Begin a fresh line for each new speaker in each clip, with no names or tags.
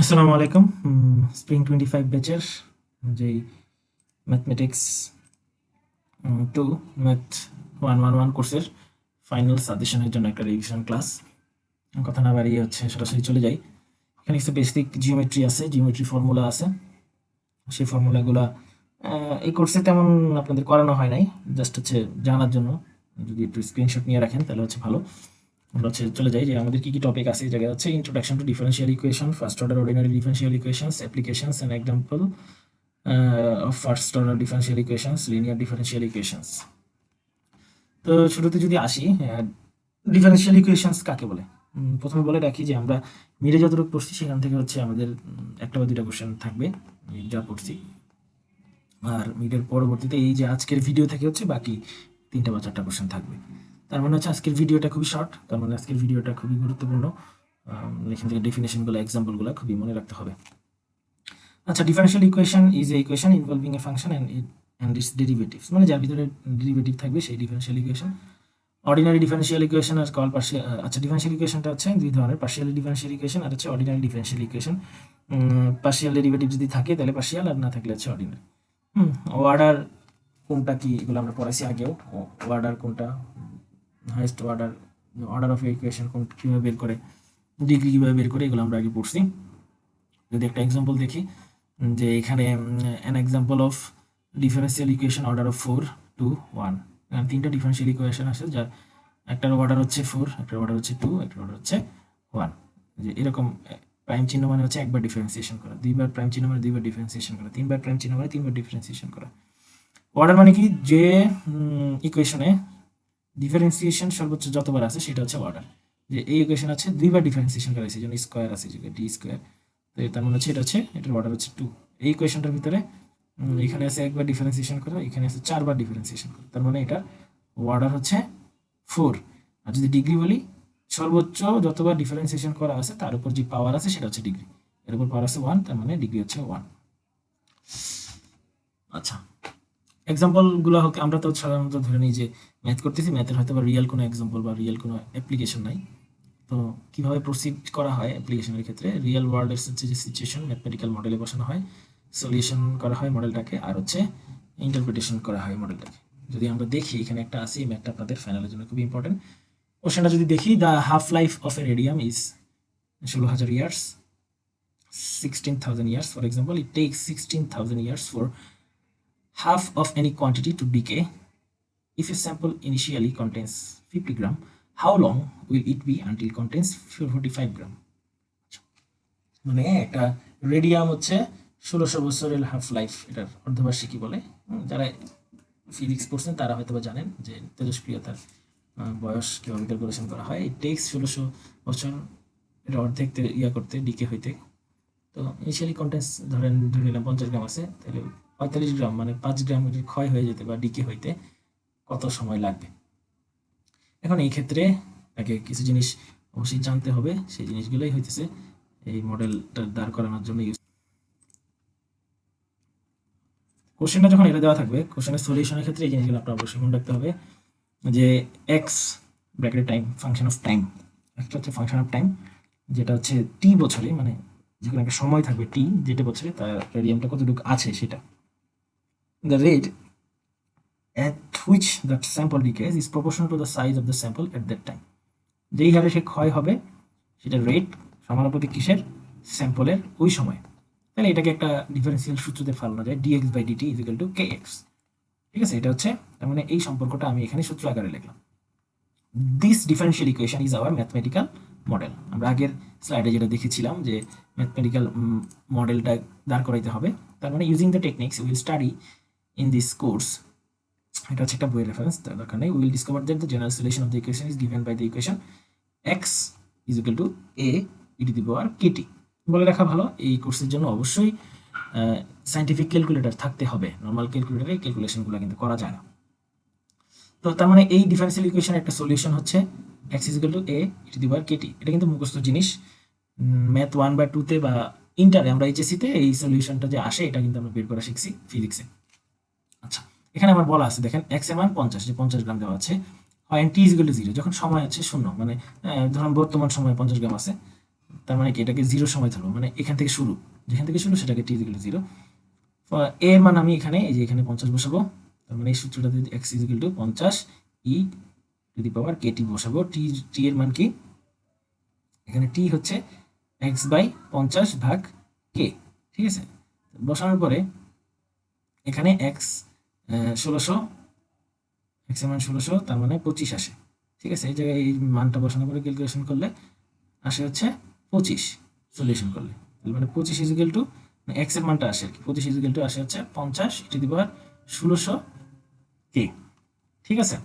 আসসালামু আলাইকুম। স্প্রিং 25 ব্যাচের যেই ম্যাথমেটিক্স 2 ম্যাথ 111 কোর্সের ফাইনাল সাজেশনের জন্য একটা রিভিশন ক্লাস। কথা না বাড়িয়ে সরাসরি চলে যাই। এখানে কিছু বেসিক জিওমেট্রি আছে, জিওমেট্রি ফর্মুলা আছে। সেই ফর্মুলাগুলা এই কোর্সে তেমন আপনাদের করানো হয় নাই, জাস্ট জানার জন্য। যদি একটু স্ক্রিনশট নিয়ে রাখেন তাহলে ভালো। আমরা চলে যাই যে আমাদের কি কি টপিক আছে। এই জায়গায় introduction to differential equation, first order ordinary differential equations, applications and example of first order differential equations, linear differential equations. তো শুরুতে যদি আসি, ডিফারেনশিয়াল ইকুয়েশনস কাকে বলে। প্রথমে বলে রাখি যে আমরা মিডে যতটুকু পড়ছি সেখান থেকে আমাদের একটা বা দুইটা কোশ্চেন থাকবে যা পড়ছি, আর মিডের পরবর্তীতে এই যে আজকের ভিডিও থেকে বাকি 3টা বা 4টা কোশ্চেন থাকবে। তার মানে আজকের ভিডিওটা খুবই শর্ট, তার মানে আজকের ভিডিওটা খুবই গুরুত্বপূর্ণ। এখান থেকে ডেফিনেশনগুলো, এক্সাম্পলগুলো খুবই মনে রাখতে হবে। আচ্ছা, differential equation is a equation involving a function and its derivatives, মানে যার ভিতরে ডেরিভেটিভ থাকবে সেই differential equation. Ordinary differential equation আর কল পার্শিয়াল। আচ্ছা, ডিফারেনশিয়াল ইকুয়েশনটা দুই ধরনের, পার্শিয়াল ডিফারেনশিয়াল ইকুয়েশন আর ordinary differential equation. Partial derivative যদি থাকে তাহলে পার্শিয়াল, আর না থাকলে অর্ডিনারি। অর্ডার কোনটা কি এগুলো আমরা পড়াইছি আগেও। অর্ডার কোনটা, highest order, order of equation কোন কীভাবে বের করে, ডিগ্রি কীভাবে বের করে, এগুলো আমরা আগে পড়ছি। যদি একটা এক্সাম্পল দেখি, যে এখানে an example of differential equation order of 4 to 1। এখানে 3টা ডিফারেন্সিয়াল ইকুয়েশন আছে, যার একটার অর্ডার 4, একটার অর্ডার 2, একটার অর্ডার 1। যে এরকম প্রাইম চিহ্ন মানে একবার ডিফারেন্সিয়েশন করা, দুইবার প্রাইম চিহ্ন মানে দুইবার ডিফারেন্সিয়েশন করা, তিনবার প্রাইম চিহ্ন মানে তিনবার ডিফারেন্সিয়েশন করা। অর্ডার মানে কি, যে ইকুয়েশনে ডিফারেন্সিয়েশন সর্বোচ্চ যতবার আছে সেটা অর্ডার। যে এই ইকুয়েশন দুইবার ডিফারেন্সিয়েশন করা হয়েছে, যেমন স্কোয়ার আছে ডি স্কোয়ার, তো তার মানে এটার অর্ডার 2। এই ইকুয়েশনটার ভিতরে এখানে একবার ডিফারেন্সিয়েশন করা, এখানে 4বার ডিফারেন্সিয়েশন করা, তার মানে এটার অর্ডার 4। আর যদি ডিগ্রি বলি, সর্বোচ্চ যতবার ডিফারেন্সিয়েশন করা আছে তার উপর যে পাওয়ার আছে সেটা ডিগ্রি, এর উপর পাওয়ার আছে 1, তার মানে ডিগ্রি 1। আচ্ছা, এক্সাম্পলগুলো আমরা তো সাধারণত ধরে নিই যে ম্যাথ করতেছি, ম্যাথের হয়তো বা রিয়েল কোনো এক্সাম্পল বা রিয়েল কোনো অ্যাপ্লিকেশন নাই। তো কিভাবে প্রসিড করা হয় অ্যাপ্লিকেশনের ক্ষেত্রে, রিয়েল ওয়ার্ল্ডের যে সিচুয়েশন ম্যাথমেটিক্যাল মডেলে বসানো হয়, সলিউশন করা হয় মডেলটাকে, আর ইন্টারপ্রিটেশন করা হয় মডেলটাকে। যদি আমরা দেখি এখানে একটা আছে, এই ম্যাথটা আপনাদের ফাইনালের জন্য খুবই ইম্পর্টেন্ট। কোশ্চেনটা যদি দেখি, the half life of A radium is 16,000 years, 16,000 years. For example, it takes 16,000 years for half of any quantity to decay. If a sample initially contains 50 gram, how long will it be until it contains 45 gram? মানে একটা radium 1600 বছরের half life, এটার অর্ধবার্ষিকী বলে। যারা physics পড়ছেন তারা হয়তো জানেন যে তেজস্ক্রিয়তার বয়স কিভাবে ক্যালকুলেশন করা হয়। ইট টেক্স 1600 বছর এটা অর্ধেক করতে, ডিকে হইতে। তো ইনিশিয়ালি কন্টেন্স ধরে নিলাম 50 গ্রাম আছে, তাহলে 45 গ্রাম মানে 5 গ্রাম ক্ষয় হয়ে যেতে বা ডিকে হইতে কত সময় লাগবে। এখন এই ক্ষেত্রে তাকে কিছু জিনিস অবশ্যই জানতে হবে, সেই জিনিসগুলোই হইতেছে এই মডেলটা দাঁড় করানোর জন্য ইউজ। কোশ্চেনটা যখন এটা দেওয়া থাকবে, কোশ্চেনের সলিউশনের ক্ষেত্রে এই জিনিসগুলো আপনার অবশ্যই মনে রাখতে হবে, যে x bracket time, function of time, একটা ফাংশন অফ টাইম, যেটা টি বছরে, মানে যেখানে একটা সময় থাকবে টি, যেটা বছরে তার রেডিয়ামটা কতটুকু আছে সেটা। The rate at which the sample decays is proportional to the size of the sample at that time. যেই হারে সে ক্ষয় হবে সেটা রেট সমানুপাতিক কিসের, স্যাম্পলের ওই সময়। তাহলে এটাকে একটা ডিফারেন্সিয়াল সূত্রতে ফেলানো যায়, dx by dt is equal to kx। ঠিক আছে, এটা তার মানে এই সম্পর্কটা আমি এখানে সূত্র আকারে লিখলাম। This differential equation is our mathematical model. আমরা আগের স্লাইডে যেটা দেখেছিলাম যে ম্যাথমেটিক্যাল মডেলটা দাঁড় করাইতে হবে, তার মানে using the techniques will study in this course. এটা একটা বইয়ের রেফারেন্স, তার দরকার নেই। Will discover that the general solution of the equation is given by the equation x is equal to a e to the power kt। বলে রাখা ভালো, এই কোর্সের জন্য অবশ্যই সায়েন্টিফিক ক্যালকুলেটর থাকতে হবে, নর্মাল ক্যালকুলেটরে ক্যালকুলেশনগুলো কিন্তু করা যায় না। তো তার মানে এই ডিফারেন্সিয়াল ইকুয়েশনের একটা solution x is equal to a e to the power kt। এটা কিন্তু মুখস্থ জিনিস, ম্যাথ 1 বা 2 তে বা ইন্টারে, আমরা এইচএসসি তে এই সলিউশনটা যে আসে এটা কিন্তু আমরা বের করা শিখছি ফিজিক্সে। আচ্ছা, এখানে আমার বলা আছে, দেখেন x এর মান 50, যে 50 গ্রাম দেওয়া আছে, হয় t ইজ ইকুয়াল টু 0, যখন সময় 0, মানে ধরুন বর্তমান সময় 50 গ্রাম আছে, তার মানে কি এটাকে 0 সময় ধরবো, মানে এখান থেকে শুরু, যেখান থেকে শুরু সেটাকে t = 0। a এর মান আমি এখানে এই যে এখানে 50 বসাবো, তার মানে এই সূত্রটাতে x = 50 e⁻kt বসাবো। t এর মান কি, এখানে t হচ্ছে x/50 ভাগ k, ঠিক আছে। বসানোর পরে এখানে x 1600, x এর মান 1600, তার মানে 25 আসে, ঠিক আছে। এই জায়গায় এই মানটা বসানোর পরে ক্যালকুলেশন করলে আসে হচ্ছে 25, সলিউশন করলে তার মানে 25 x এর মানটা আসে আর কি, 25 আসে হচ্ছে 50 e⁻1600 k, ঠিক আছে।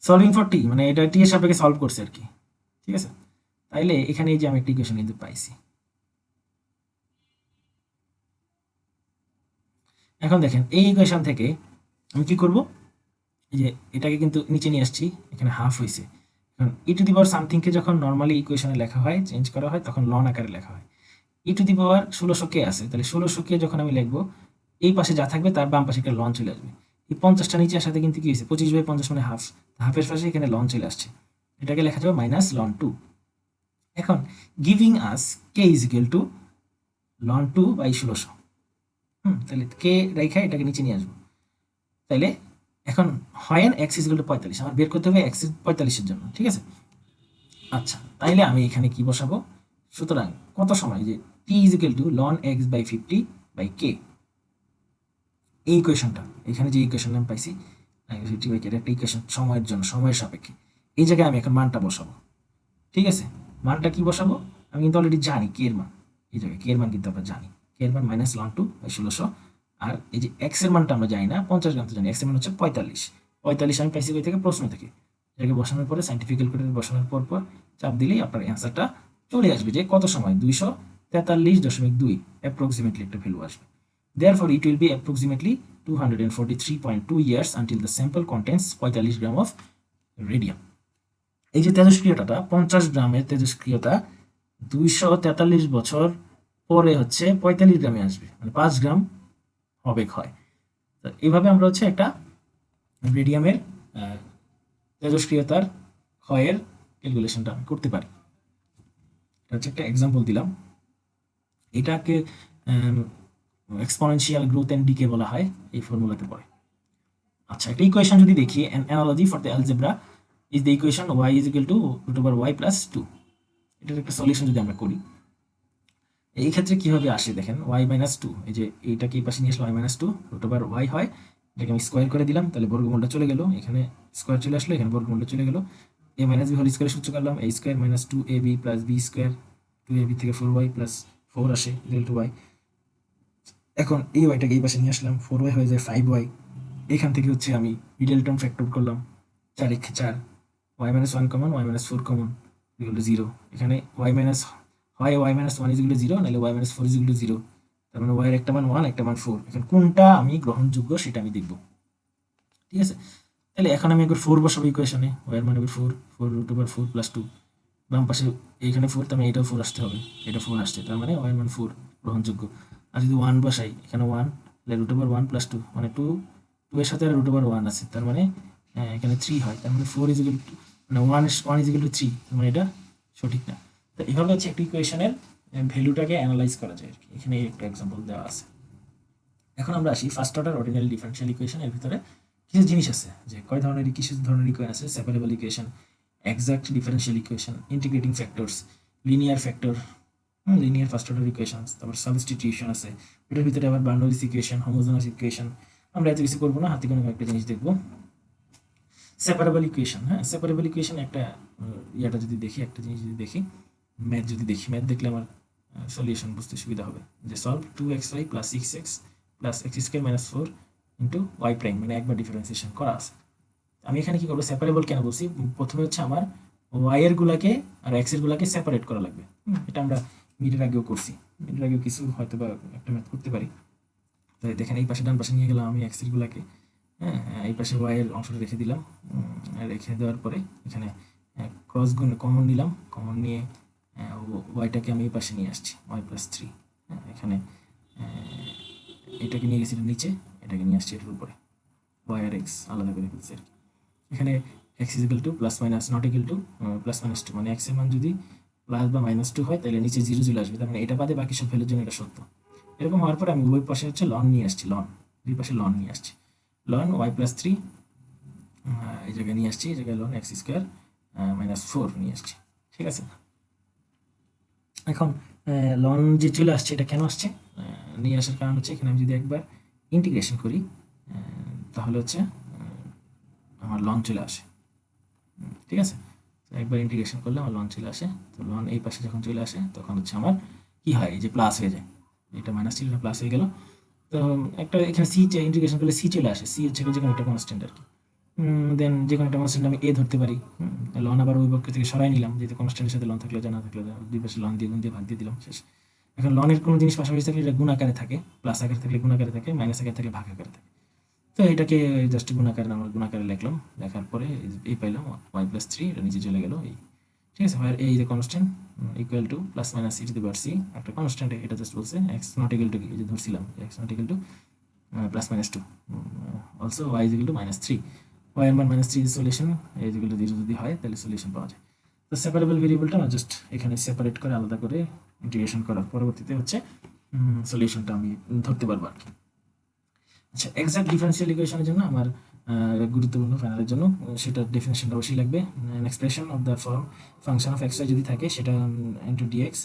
সলভিং ফর t মানে এটা t এর সাপেক্ষে সলভ করছে আর কি, ঠিক আছে। তাইলে এখানে এই যে আমি একটা ইকুয়েশন কিন্তু পাইছি। এখন দেখেন এই ইকুয়েশন থেকে আমি কি করব, এই যে এটাকে কিন্তু নিচে নিয়ে আসছি, এখানে হাফ হয়েছে। এখন e⁻সামথিংকে যখন নর্মালি ইকুয়েশনে লেখা হয়, চেঞ্জ করা হয়, তখন লন আকারে লেখা হয়। e⁻1600k আছে, তাহলে 1600k যখন আমি লিখবো, এই পাশে যা থাকবে তার বাম পাশে একটা লন চলে আসবে। এই 50টা নিচে আসাতে কিন্তু কি হয়েছে, 25/50 মানে হাফ, হাফের পাশে এখানে লন চলে আসছে, এটাকে লেখা যাবে -ln2। এখন গিভিং আস k = ln2/1600, তাহলে কে রেখা এটাকে নিচে নিয়ে আসবো। তাইলে এখন হয় x = 45, আমার বের করতে হবে x 45 এর জন্য, ঠিক আছে। আচ্ছা, তাইলে আমি এখানে কি বসাবো, সুতরাং কত সময়, যে t = ln x/50/k, এই ইকুয়েশনটা, এখানে যে ইকুয়েশন আমি পাইছি 50/k একটা ইকুয়েশন সময়ের জন্য, সময়ের সাপেক্ষে, এই জায়গায় আমি এখন মানটা বসাবো, ঠিক আছে। মানটা কি বসাবো, আমি কিন্তু অলরেডি জানি k এর মান, এই জায়গায় k এর মান কিন্তু আমরা জানি, k এর মান -ln2/1600, আর এই যে x এর মানটা আমরা জানি না, 50 গ্রাম তো জানি, x এর মান হচ্ছে 45, 45 আমি পাইছি কই থেকে, প্রশ্ন থেকে। এটাকে বসানোর পরে সাইন্টিফিক ক্যালকুলেটর বসানোর পর চাপ দিলেই আপনার অ্যান্সারটা চলে আসবে, যে কত সময় 243.2 অ্যাপ্রক্সিমেটলি একটা ভ্যালু আসবে। Therefore, it will be approximately 243.2 years until the sample contains 45 gram of radium. এই যে তেজস্ক্রিয়তাটা 50 গ্রামের তেজস্ক্রিয়তা 243 বছর পরে হচ্ছে 45 গ্রামে আসবে, মানে 5 গ্রাম হবে ক্ষয়। তো এইভাবে আমরা হচ্ছে একটা রেডিয়ামের তেজস্ক্রিয়তার ক্ষয়ের ক্যালকুলেশনটা আমি করতে পারি। এটা হচ্ছে একটা এক্সাম্পল দিলাম। এটাকে এক্সপোনেনশিয়াল গ্রোথ এন্ড ডিকে বলা হয়, এই ফর্মুলাতে পড়ে। আচ্ছা, একটা ইকুয়েশন যদি দেখি, an analogy for the algebra is the equation y = √y + 2। এটার একটা সলিউশন যদি আমরা করি, এই ক্ষেত্রে কিভাবে আসে দেখেন, y - 2, এই যে এইটাকে এই পাশে নিয়ে আসলে y - 2 √y হয়, এটাকে আমি স্কোয়ার করে দিলাম, তাহলে বর্গমূলটা চলে গেল, এখানে স্কোয়ার চলে আসলো, এখানে বর্গমূলটা চলে গেল, a - b হোল স্কোয়ার সূত্র করলাম, a² - 2ab + b², 2ab থেকে 4y + 4 আসে = y। এখন এই ওয়াইটাকে এই পাশে নিয়ে আসলাম, 4y হয়ে যায় 5y। এখান থেকে হচ্ছে আমি মিডল টার্ম ফ্যাক্টর করলাম, 4 একে 4, y - 1 কমন, y - 4 কমন, 0। এখানে y মাইনাস হয় y - 1 = 0, নাহলে y - 4 = 0, তার মানে y এর একটা মান 1, একটা মান 4। এখন কোনটা আমি গ্রহণযোগ্য সেটা আমি দেখব, ঠিক আছে। তাহলে এখন আমি একবার 4 বসাবো ইকুয়েশনে, y এর মান হবে 4, 4 √4 + 2, বাম পাশে এইখানে 4, তার মানে এটাও 4 আসতে হবে, এটা 4 আসছে, তার মানে y এর মান 4 গ্রহণযোগ্য। আর যদি 1 বসাই, এখানে 1, তাহলে √1 + 2, মানে 2 এর সাথে √1 আছে, তার মানে এখানে 3 হয়, তার মানে 4 = মানে 1 = 3, তার মানে এটা সঠিক না। তো এইভাবে হচ্ছে একটা ইকুয়েশনের ভ্যালুটাকে অ্যানালাইজ করা যায় আর কি। এখানে একটা এক্সাম্পল দেওয়া আছে। এখন আমরা আসি first order ordinary differential equation. এর ভিতরে কিছু জিনিস আছে, যে কয় ধরনের কিছু ধরনের ইকুয়েশন আছে, separable equation, exact differential equation, integrating factors, linear factor, linear first order equations, তারপর সাবস্টিটিউশন আছে, এটার ভিতরে আবার বার্নোলিস ইকুয়েশন, হোমোজেনাস ইকুয়েশন। আমরা এত কিছু করবো না, হাতে কোনো একটা জিনিস দেখবো, সেপারেবল ইকুয়েশন। হ্যাঁ, সেপারেবল ইকুয়েশন একটা ইয়াটা যদি দেখি, একটা জিনিস যদি দেখি, ম্যাথ যদি দেখি, ম্যাথ দেখলে আমার সলিউশন বুঝতে সুবিধা হবে, যে solve 2xy + 6x + x² - 4 y prime, মানে একবার ডিফারেন্সিয়েশন করা আছে। আমি এখানে কি করবো, সেপারেবল কেন বলছি, প্রথমে হচ্ছে আমার y এর গুলাকে আর x এর গুলাকে সেপারেট করা লাগবে। এটা আমরা মিডের আগেও করছি, মিডের আগেও কিছু হয়তো বা একটা ম্যাথ করতে পারি। তো দেখেন এই পাশে ডান পাশে নিয়ে গেলাম আমি x এর গুলাকে, হ্যাঁ, এই পাশে y এর অংশটা রেখে দিলাম, রেখে দেওয়ার পরে এখানে ক্রস গুণ কমন নিলাম, কমন নিয়ে ওয়াইটাকে আমি এই পাশে নিয়ে আসছি, y + 3, এখানে এটাকে নিয়ে গেছিলাম নিচে, এটাকে নিয়ে আসছি এটার উপরে, y আর x আলাদা করে ফেলছি আর কি। এখানে x = +- not = +- 2, মানে x এর মান যদি প্লাস বা -2 হয় তাহলে নিচে 0 চলে আসবে, তার মানে এটা বাদে বাকি সব ভ্যালুর জন্য এটা সত্য। এরকম হওয়ার পর আমি ওই পাশে হচ্ছে লন নিয়ে আসছি, লন দুই পাশে লন নিয়ে আসছি, লন y+3 এই জায়গায় নিয়ে আসছি, এই জায়গায় লন x² -4 নিয়ে আসছি। ঠিক আছে, এখন লন যে চলে আসছে এটা কেন আসছে, নিয়ে আসার কারণ হচ্ছে এখানে আমি যদি একবার ইন্টিগ্রেশন করি তাহলে হচ্ছে আমার লন চলে আসে। ঠিক আছে, একবার ইন্টিগ্রেশন করলে আমার লন চলে আসে। তো লন এই পাশে যখন চলে আসে তখন হচ্ছে আমার কি হয়, এই যে প্লাস হয়ে যায়, এটা মাইনাস ছিল না প্লাস হয়ে গেল। তো একটা এখানে সি ইন্টিগ্রেশন করলে সি চলে আসে, সি হচ্ছে যে কোনো একটা কনস্ট্যান্ট আর কি। দেন যে কোনো একটা কনস্ট্যান্ট আমি এ ধরতে পারি। লন আবার ওই পক্ষ থেকে সরাই নিলাম, যেহেতু কনস্ট্যান্টের সাথে লন থাকলে জানা থাকলে দুই পাশে লন দিয়ে গুণ দিয়ে ভাগ দিয়ে দিলাম, শেষ। এখন লনের কোনো জিনিস পাশাপাশি থাকলে এটা গুণ আকারে থাকে, প্লাস আকারে থাকলে গুণ আকারে থাকে, মাইনাস আকারে থাকলে ভাগ আকারে থাকে। তো এটাকে জাস্ট গুণাকারে আমরা গুণাকারে লিখলাম, লেখার পরে এই পাইলাম y+3, এটা নিচে চলে গেল এই। ঠিক আছে, এই যে constant equal to plus minus e to the power c, একটা কনস্ট্যান্ট, এটা জাস্ট বলছে এক্স নট ইকুয়াল টু, এই যে ধরছিলাম x not equal to +-2, also y is equal to -3, y এর মান -3 ইজ সলিউশন, এই ইকুয়াল টু 0 যদি হয় তাহলে সলিউশন পাওয়া যায়। তো সেপারেবল ভেরিয়েবলটা জাস্ট এখানে সেপারেট করে আলাদা করে ইন্টিগ্রেশন করার পরবর্তীতে হচ্ছে সলিউশনটা আমি ধরতে পারবো আর কি। আচ্ছা, এক্সাক্ট ডিফারেনশিয়াল ইকুয়েশনের জন্য আমার গুরুত্বপূর্ণ ফাইনালের জন্য সেটার ডেফিনেশনটা অবশ্যই লাগবে। Expression of the form function of x y যদি থাকে সেটা ইন্টু ডিএক্স,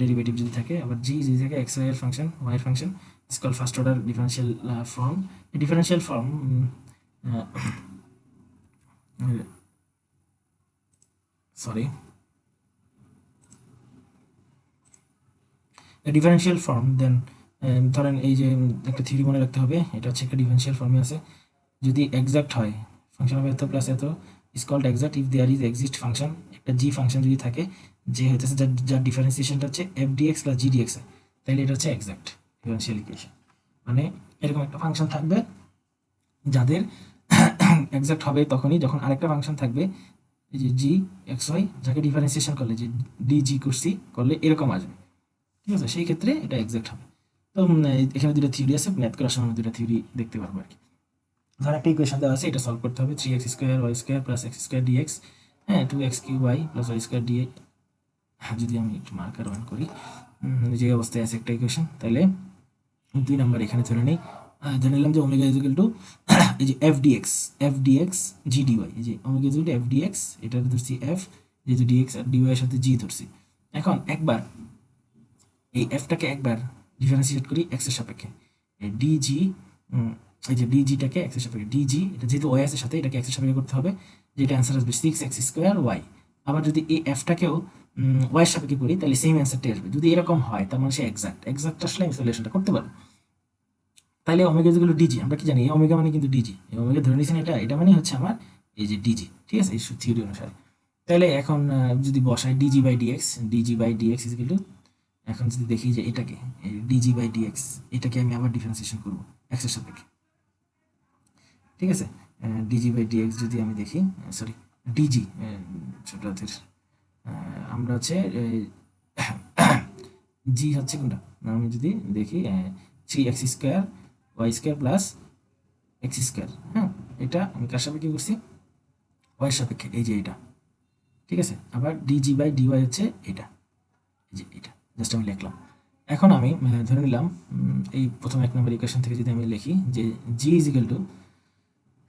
ডেরিভেটিভ যদি থাকে, আবার জি যদি থাকে এক্স ওয়াই এর ফাংশন, ওয়াই এর function, is call first order differential form. এই differential form sorry differential form then ধরেন এই যে একটা থিওরি মনে রাখতে হবে, এটা হচ্ছে একটা ডিফারেনশিয়াল ফর্মে আছে, যদি এক্সাক্ট হয় ফাংশন অফ এত প্লাস এত is called exact if there is exist function, একটা জি ফাংশন যদি থাকে যে হইতেছে যার ডিফারেন্সিয়েশনটা হচ্ছে এফ ডিএক্স প্লাস জি ডিএক্স, তাহলে এটা হচ্ছে এক্সাক্ট ডিফারেনশিয়াল ইকুয়েশন। মানে এরকম একটা ফাংশন থাকবে যাদের এক্সাক্ট হবে তখনই যখন আরেকটা ফাংশন থাকবে এই যে জি এক্স ওয়াই, যাকে ডিফারেন্সিয়েশন করলে যে ডি জি করছি করলে এরকম আসবে। ঠিক আছে, সেই ক্ষেত্রে এটা এক্সাক্ট হবে। তো এখানে দুটো থিওরি আছে, ম্যাথ করার সময় দুটো থিওরি দেখতে পারবো আর কি। ধর একটা ইকুয়েশন দেওয়া আছে, এটা সলভ করতে হবে 3x² y² plus x² dx, হ্যাঁ 2x³ y plus y² dx। যদি আমি একটু মার্কার অন করি, যে অবস্থায় আছে একটা ইকুয়েশন, তাহলে 2 নাম্বার এখানে ধরে নেই, ধরে নিলাম যে ওমেগা ইজ ইকুয়াল টু এই যে এফ ডিএক্স জি ডিওয়াই, এই যে omega is equal to f dx, এটা ধরছি এফ, যেহেতু ডিএক্স আর ডিওয়াই এর সাথে জি ধরছি। এখন একবার এই এফটাকে একবার ডিফারেন্সিয়েট করি এক্স এর সাপেক্ষে, ডিজি, এই যে ডিজিটাকে এক্স এর সাপেক্ষে, ডিজি এটা যেহেতু ওয়াই এর সাথে এটাকে এক্স এর সাপেক্ষে করতে হবে, যেটা অ্যান্সার আসবে 6x² ওয়াই। আবার যদি এই এফটাকেও ওয়াই এর সাপেক্ষে করি তাহলে সেম অ্যান্সারটাই আসবে। যদি এরকম হয় তার মানে সে এক্সাক্ট আসলে আমি সলিউশনটা করতে পারবো। তাহলে ওমেগা যেগুলো ডিজি, আমরা কি জানি এই ওমেগা মানে কিন্তু ডিজি, এই ওমেগা ধরে নিয়েছেন এটা মানে হচ্ছে আমার এই যে ডিজি। ঠিক আছে, এই থিওরি অনুসারে। তাহলে এখন যদি বসাই dg by dx is equal to, এখন যদি দেখি যে এটাকে ডিজি বাই ডিএক্স, এটাকে আমি আবার ডিফারেন্সিয়েশন করবো এক্স এর সাপেক্ষে। ঠিক আছে, ডিজি বাই ডিএক্স যদি আমি দেখি, সরি ডিজি ছোট হাতের, আমরা হচ্ছে জি হচ্ছে কোনটা, আমি যদি দেখি 3x² y² প্লাস x², হ্যাঁ এটা আমি কার সাপেক্ষে করছি, ওয়াই সাপেক্ষে, এই যে এটা। ঠিক আছে, আবার ডিজি বাই ডিওয়াই হচ্ছে এটা, এই যে এটা জাস্ট আমি লিখলাম। এখন আমি ধরে নিলাম এই প্রথম 1 নম্বর ইকুয়েশন থেকে যদি আমি লিখি যে জি ইজ ইকুয়াল টু,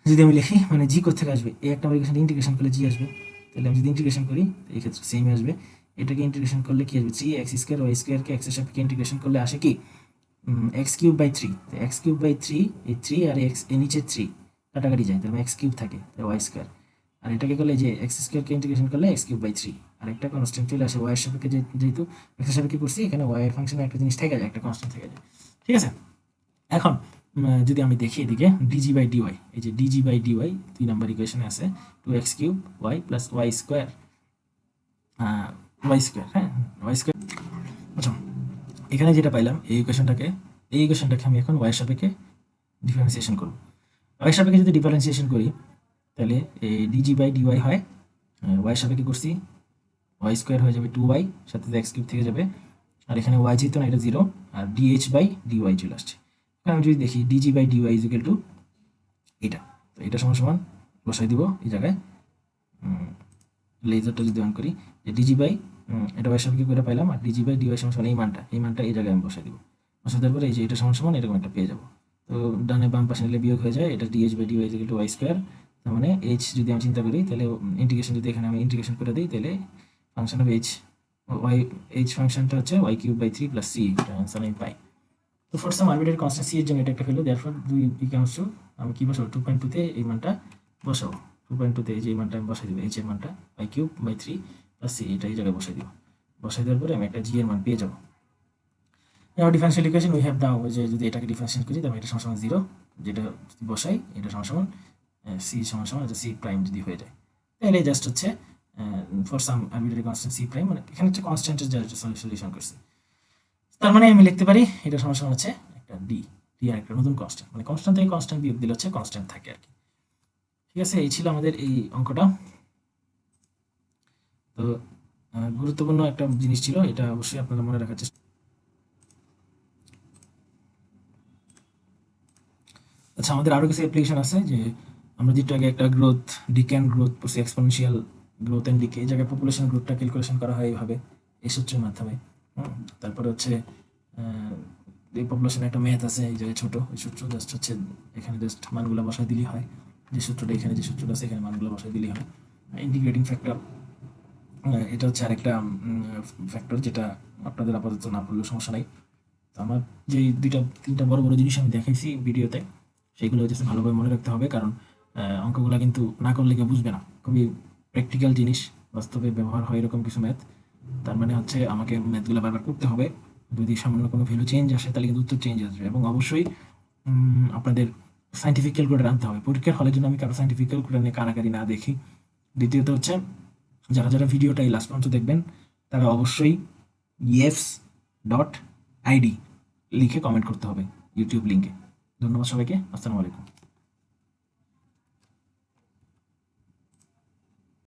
যদি আমি লিখি মানে জি কোথা থেকে আসবে, এই 1 নম্বর ইকুয়েশন ইন্টিগ্রেশন করলে জি আসবে, তাহলে আমি যদি ইন্টিগ্রেশন করি এই ক্ষেত্রে সেম আসবে। এটাকে ইন্টিগ্রেশন করলে কি আসবে, 3x² y² কে এক্স এর সাপেক্ষে ইন্টিগ্রেশন করলে আসে কি x³ বাই 3, x³ বাই 3, এই 3 আর x এর নিচে 3 কাটাকাটি যায়, তাহলে x³ থাকে, তাই y²। আর এটাকে করলে যে x² কে ইন্টিগ্রেশন করলে x³/3, আর একটা কনস্ট্যান্ট চলে আসে y এর সাপেক্ষে, যেহেতু x এর সাপেক্ষে করছি এখানে y এর ফাংশনে একটা জিনিস থেকে যায়, একটা কনস্ট্যান্ট থেকে যায়। ঠিক আছে, এখন যদি আমি দেখি এদিকে ডিজি বাই ডিওয়াই, এই যে ডিজি বাই ডিওয়াই 2 নাম্বার ইকুয়েশনে আছে 2x³ y প্লাস y², হ্যাঁ y²। আচ্ছা, এখানে যেটা পাইলাম এই ইকুয়েশনটাকে আমি এখন y এর সাপেক্ষে ডিফারেন্সিয়েশন করব। y এর সাপেক্ষে যদি ডিফারেন্সিয়েশন করি তাহলে এই ডিজি বাই ডিওয়াই হয়, y এর সাপেক্ষে করছি y² হয়ে যাবে 2y, সাথে x³ থেকে যাবে, আর এখানে y যেহেতু না এটা 0, আর dh বাই ডিওয়াই চলে আসছে। এখন আমি যদি দেখি dg by dy is equal to এটা, তো এটা সমান সমান বসাই দিব এই জায়গায়, লেজারটা যদি অন করি যে ডিজি বাই এটা ওয়াই সমান কি করে পাইলাম, আর ডিজি বাই ডিওয়াই সমান এই মানটা এই জায়গায় আমি বসাই দিব। বসাই দেওয়ার পরে এই যে এটা সমান সমান এরকম একটা পেয়ে যাবো। তো ডানে বাম পাশে নিলে বিয়োগ হয়ে যায়, এটা dh by dy equal to y square. তার মানে এইচ যদি আমি চিন্তা করি তাহলে ইন্টিগ্রেশন যদি এখানে আমি ইন্টিগ্রেশন করে দিই তাহলে function of h y h ফাংশনটা হচ্ছে y cube by 3 plus c, এটা অ্যান্সার আমি পাই। তো for some arbitrary constant c এর জন্য এটা একটা ফেলো, দেয়ারফর 2 বিকামস টু, আমি কি বসাবো 2.2 তে এই মানটা বসাবো, 2.2 তে এই যে এই মানটা আমি বসাই দিব, এইচ এর মানটা y cube by 3 plus c, এটা এই জায়গায় বসাই দিব। বসাই দেওয়ার পরে আমি একটা জি এর মান পেয়ে যাবো। এবার ডিফারেন্সিয়াল ইকুয়েশন উই হ্যাভ নাও, যে যদি এটাকে ডিফারেন্সিয়েট করি তবে এটা সমান সমান 0, যেটা যদি বসাই এটা সমান সমান সি সমান সমান সি প্রাইম যদি হয়ে যায় তাহলে জাস্ট হচ্ছে for some arbitrary constant c prime, মানে এখানে হচ্ছে কনস্ট্যান্টের জাস্ট সলিউশন করছি। তার মানে আমি লিখতে পারি এটা সমান সমান হচ্ছে একটা ডি, ডি আর একটা নতুন কনস্ট্যান্ট, মানে কনস্ট্যান্ট থেকে কনস্ট্যান্ট বিয়োগ দিলে হচ্ছে কনস্ট্যান্ট থাকে আর কি। ঠিক আছে, এই ছিল আমাদের এই অঙ্কটা। তো গুরুত্বপূর্ণ একটা জিনিস ছিল, এটা অবশ্যই আপনারা মনে রাখার চেষ্টা। আচ্ছা, আমাদের আরও কিছু অ্যাপ্লিকেশন আছে, যে আমরা যেটা আগে একটা গ্রোথ ডিক্যান গ্রোথ পড়ছি, এক্সপোনেনশিয়াল গ্রোথ অ্যান্ড ডিকে, এই জায়গায় পপুলেশন গ্রোথটা ক্যালকুলেশন করা হয় এইভাবে, এই সূত্রের মাধ্যমে। তারপরে হচ্ছে এই পপুলেশনের একটা ম্যাথ আছে, এই যে ছোটো এই সূত্র, জাস্ট হচ্ছে এখানে জাস্ট মানগুলো বসায় দিলেই হয়, যে সূত্রটা এখানে যে সূত্রটা আছে এখানে মানগুলো বসায় দিলেই হয়। ইন্টিগ্রেটিং ফ্যাক্টর, এটা হচ্ছে আরেকটা ফ্যাক্টর, যেটা আপনাদের আপাতত না পড়লেও সমস্যা নাই। তো আমার যেই তিনটা বড় বড় জিনিস আমি দেখাইছি ভিডিওতে, সেইগুলো হচ্ছে ভালোভাবে মনে রাখতে হবে, কারণ অঙ্কগুলো কিন্তু না করলে কেউ বুঝবে না, খুবই প্র্যাকটিক্যাল জিনিস, বাস্তবে ব্যবহার হয় এরকম কিছু ম্যাথ। তার মানে হচ্ছে আমাকে ম্যাথগুলো বারবার করতে হবে, যদি সামান্য কোনো ভ্যালু চেঞ্জ আসে তাহলে কিন্তু উত্তর চেঞ্জ আসবে, এবং অবশ্যই আপনাদের সাইন্টিফিক ক্যালকুলেটর আনতে হবে। পরীক্ষার হলের জন্য আমি কারো সাইন্টিফিক ক্যালকুলেটর নিয়ে কারাকারি না দেখি। দ্বিতীয়ত হচ্ছে যারা যারা ভিডিওটা এই লাস্ট পর্যন্ত দেখবেন তারা অবশ্যই yefs.id লিখে কমেন্ট করতে হবে ইউটিউব লিঙ্কে। ধন্যবাদ সবাইকে, আসসালামু আলাইকুম।